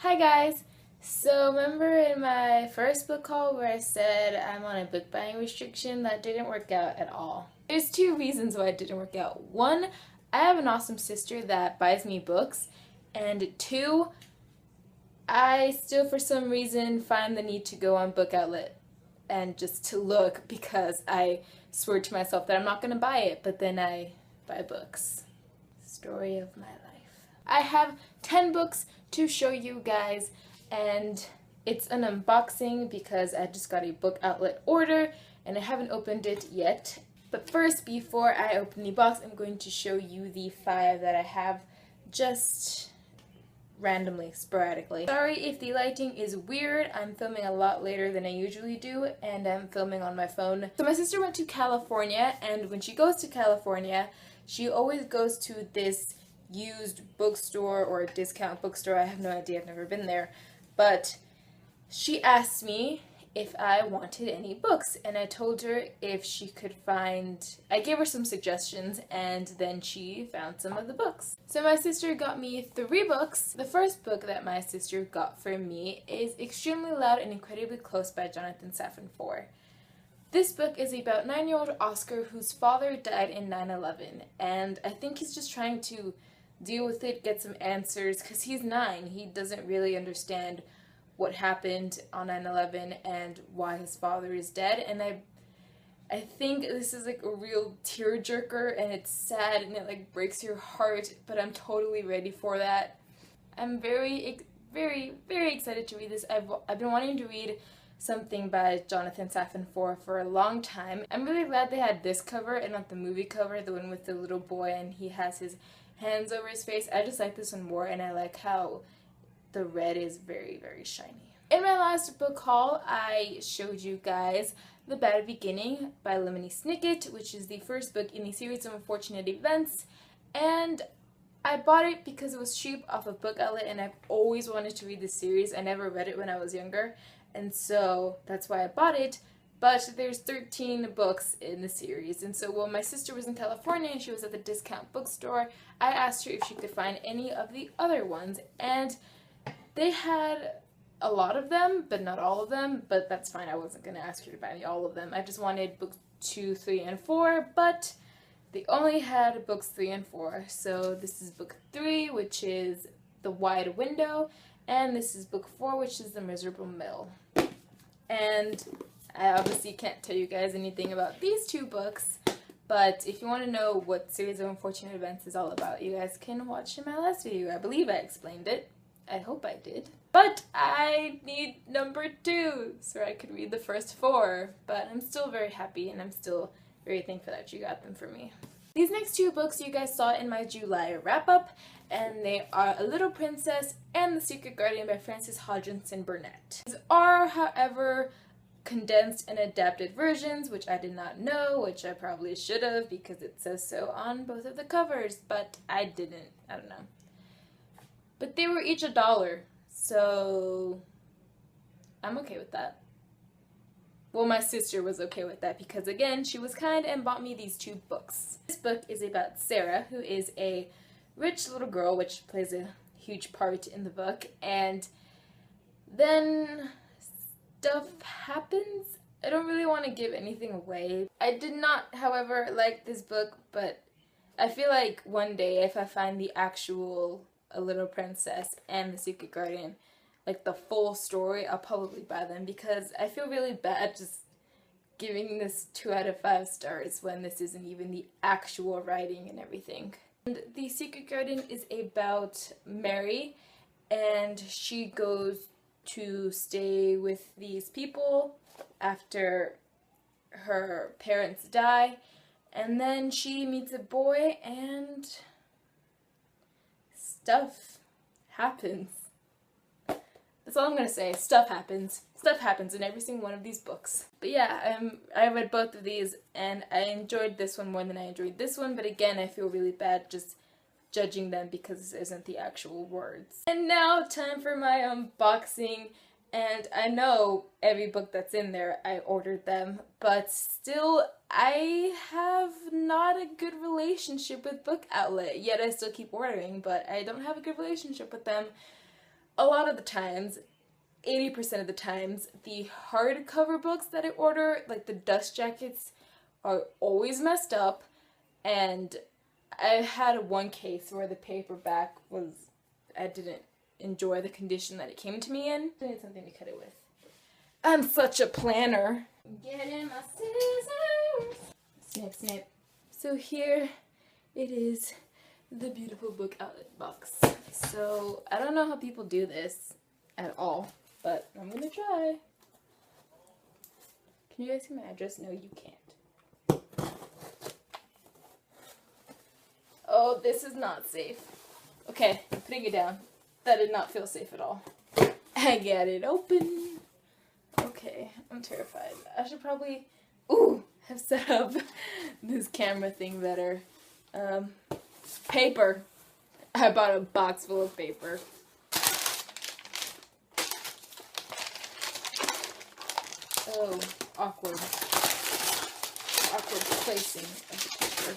Hi guys! So remember in my first book haul where I said I'm on a book buying restriction? That didn't work out at all. There's two reasons why it didn't work out. One, I have an awesome sister that buys me books, and two, I still for some reason find the need to go on Book Outlet and just to look because I swore to myself that I'm not going to buy it, but then I buy books. Story of my life. I have 10 books to show you guys, and it's an unboxing because I just got a Book Outlet order and I haven't opened it yet. But first, before I open the box, I'm going to show you the 5 that I have just randomly, sporadically. Sorry if the lighting is weird. I'm filming a lot later than I usually do, and I'm filming on my phone. So my sister went to California, and when she goes to California, she always goes to this used bookstore or a discount bookstore. I have no idea, I've never been there. But she asked me if I wanted any books, and I told her if she could find, I gave her some suggestions, and then she found some of the books. So my sister got me 3 books. The first book that my sister got for me is Extremely Loud and Incredibly Close by Jonathan Safran Foer. This book is about 9-year-old Oscar whose father died in 9/11, and I think he's just trying to deal with it, get some answers, because he's 9. He doesn't really understand what happened on 9/11 and why his father is dead, and I think this is like a real tearjerker, and it's sad and it like breaks your heart, but I'm totally ready for that. I'm very excited to read this. I've been wanting to read something by Jonathan Safran Foer for a long time. I'm really glad they had this cover and not the movie cover, the one with the little boy and he has his hands over his face. I just like this one more, and I like how the red is very shiny. In my last book haul, I showed you guys The Bad Beginning by Lemony Snicket, which is the first book in the series of unfortunate events, and I bought it because it was cheap off of Book Outlet, and I've always wanted to read this series. I never read it when I was younger, and so that's why I bought it. But there's 13 books in the series, and so when my sister was in California and she was at the discount bookstore, I asked her if she could find any of the other ones, and they had a lot of them, but not all of them, but that's fine. I wasn't going to ask her to buy me all of them. I just wanted books 2, 3, and 4, but they only had books 3 and 4. So this is book 3, which is The Wide Window, and this is book 4, which is The Miserable Mill. And I obviously can't tell you guys anything about these 2 books, but if you want to know what Series of Unfortunate Events is all about, you guys can watch in my last video. I believe I explained it. I hope I did. But I need number 2 so I could read the first 4, but I'm still very happy and I'm still very thankful that you got them for me. These next 2 books you guys saw in my July wrap-up, and they are A Little Princess and The Secret Guardian by Frances Hodgson Burnett. These are, however, condensed and adapted versions, which I did not know, which I probably should have because it says so on both of the covers, but I didn't. I don't know. But they were each $1, so I'm okay with that. Well, my sister was okay with that because, again, she was kind and bought me these 2 books. This book is about Sarah, who is a rich little girl, which plays a huge part in the book, and then stuff happens. I don't really want to give anything away. I did not, however, like this book, but I feel like one day if I find the actual A Little Princess and The Secret Guardian, like the full story, I'll probably buy them because I feel really bad just giving this 2 out of 5 stars when this isn't even the actual writing and everything. And The Secret Guardian is about Mary, and she goes to stay with these people after her parents die, and then she meets a boy and stuff happens. That's all I'm gonna say. Stuff happens. Stuff happens in every single one of these books. But yeah, I read both of these and I enjoyed this one more than I enjoyed this one, but again, I feel really bad just judging them because this isn't the actual words. And now, time for my unboxing. And I know every book that's in there, I ordered them, but still, I have not a good relationship with Book Outlet. Yet I still keep ordering, but I don't have a good relationship with them. a lot of the times, 80% of the times, the hardcover books that I order, like the dust jackets, are always messed up, and I had one case where the paperback was, I didn't enjoy the condition that it came to me in. I need something to cut it with. I'm such a planner. Getting my scissors. Snip, snip. So here it is, the beautiful book outlet box. So I don't know how people do this at all, but I'm gonna try. Can you guys see my address? No, you can't. Oh, this is not safe. Okay, I'm putting it down. That did not feel safe at all. I got it open. Okay, I'm terrified. I should probably, have set up this camera thing better. Paper. I bought a box full of paper. Oh, awkward. Awkward placing of the paper.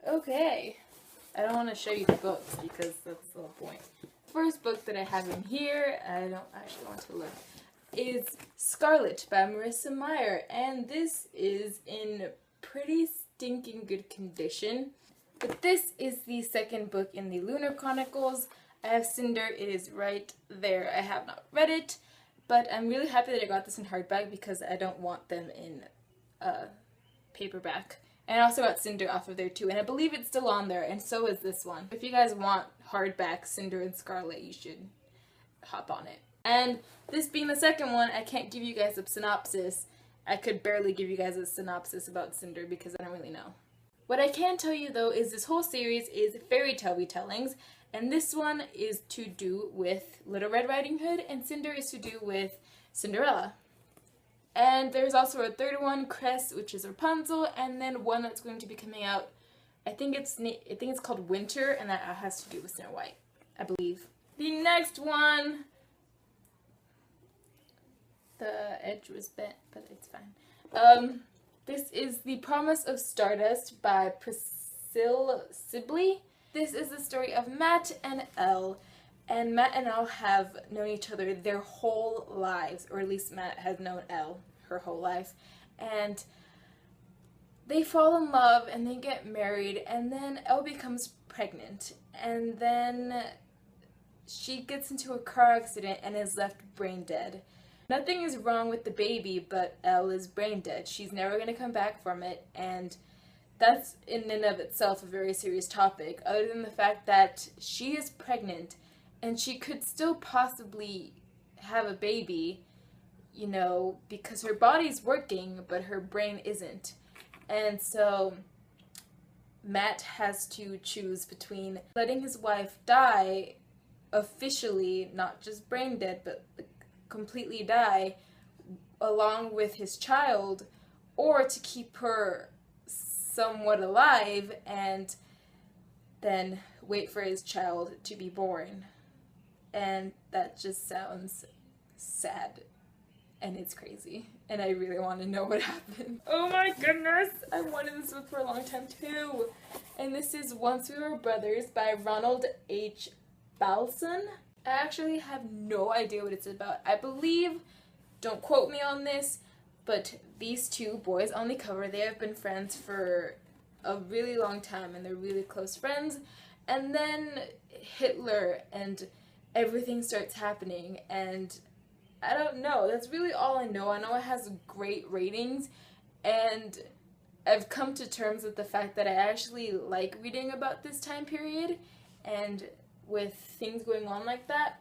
Okay. I don't want to show you the books because that's the whole point. First book that I have in here, I don't actually want to look, is Scarlet by Marissa Meyer, and this is in pretty stinking good condition. But this is the second book in the Lunar Chronicles. I have Cinder, it is right there. I have not read it, but I'm really happy that I got this in hardback because I don't want them in paperback. And I also got Cinder off of there too, and I believe it's still on there, and so is this one. If you guys want hardback Cinder and Scarlet, you should hop on it. And this being the second one, I can't give you guys a synopsis. I could barely give you guys a synopsis about Cinder because I don't really know. What I can tell you though is this whole series is fairy tale retellings, and this one is to do with Little Red Riding Hood, and Cinder is to do with Cinderella. And there's also a third one, Cress, which is Rapunzel, and then one that's going to be coming out. I think it's called Winter, and that has to do with Snow White, I believe. The next one, the edge was bent, but it's fine. This is The Promise of Stardust by Priscilla Sibley. This is the story of Matt and Elle. And Matt and Elle have known each other their whole lives, or at least Matt has known Elle her whole life. And they fall in love and they get married, and then Elle becomes pregnant. And then she gets into a car accident and is left brain dead. Nothing is wrong with the baby, but Elle is brain dead. She's never going to come back from it, and that's in and of itself a very serious topic, other than the fact that she is pregnant and she could still possibly have a baby, you know, because her body's working, but her brain isn't. And so Matt has to choose between letting his wife die officially, not just brain dead, but completely die along with his child, or to keep her somewhat alive and then wait for his child to be born. And that just sounds sad, and it's crazy, and I really want to know what happened. Oh my goodness, I wanted this book for a long time too. And this is Once We Were Brothers by Ronald H. Balson. I actually have no idea what it's about. I believe, don't quote me on this, but these two boys on the cover, they have been friends for a really long time, and they're really close friends. And then Hitler and everything starts happening, and I don't know. That's really all I know. I know it has great ratings, and I've come to terms with the fact that I actually like reading about this time period and with things going on like that.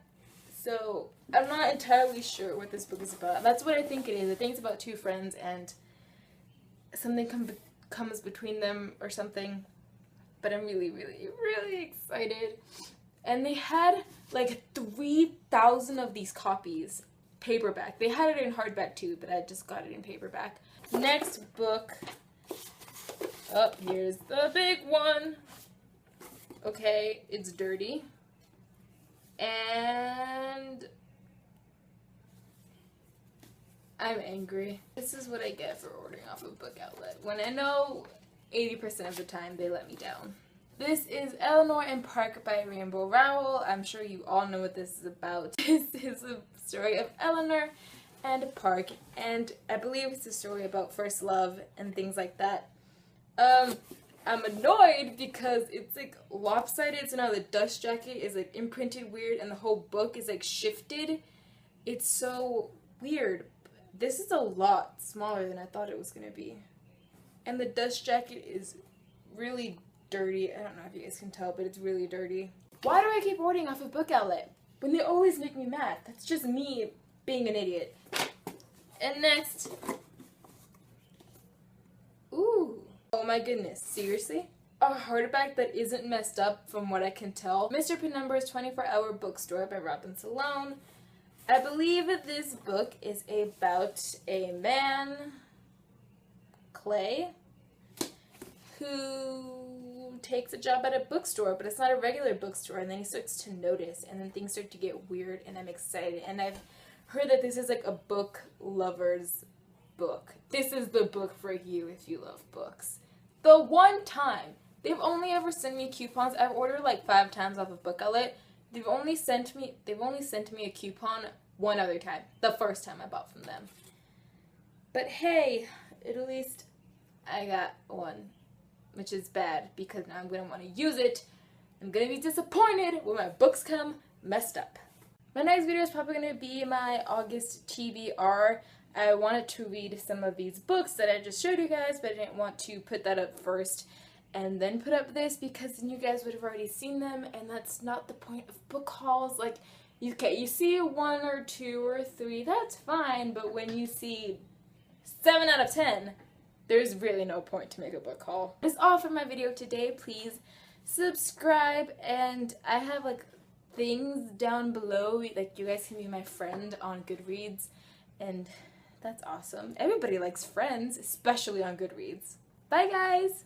So I'm not entirely sure what this book is about. That's what I think it is. I think it's about two friends and something comes between them or something. But I'm really, really, really excited. And they had like 3,000 of these copies, paperback. They had it in hardback too, but I just got it in paperback. Next book. Oh, here's the big one. Okay, it's dirty. And I'm angry. This is what I get for ordering off a book outlet, when I know 80% of the time they let me down. This is Eleanor and Park by Rainbow Rowell. I'm sure you all know what this is about. This is a story of Eleanor and Park, and I believe it's a story about first love and things like that. I'm annoyed because it's like lopsided, so now the dust jacket is like imprinted weird and the whole book is like shifted. It's so weird. This is a lot smaller than I thought it was gonna be. And the dust jacket is really dirty. I don't know if you guys can tell, but it's really dirty. Why do I keep ordering off of Book Outlet when they always make me mad? That's just me being an idiot. And next, ooh. Oh my goodness, seriously? A hardback that isn't messed up from what I can tell. Mr. Penumbra's 24-Hour Bookstore by Robin Salone. I believe this book is about a man, Clay, who takes a job at a bookstore, but it's not a regular bookstore, and then he starts to notice, and then things start to get weird, and I'm excited. And I've heard that this is like a book lover's book. This is the book for you if you love books. The one time, they've only ever sent me coupons. I've ordered like 5 times off of Book Outlet. They've only sent me a coupon one other time. The first time I bought from them. But hey, at least I got one, which is bad because now I'm gonna want to use it. I'm gonna be disappointed when my books come messed up. My next video is probably gonna be my August TBR. I wanted to read some of these books that I just showed you guys, but I didn't want to put that up first and then put up this because then you guys would have already seen them, and that's not the point of book hauls. Like, you see 1 or 2 or 3, that's fine, but when you see 7 out of 10, there's really no point to make a book haul. That's all for my video today. Please subscribe, and I have like things down below, like you guys can be my friend on Goodreads, and that's awesome. Everybody likes friends, especially on Goodreads. Bye guys!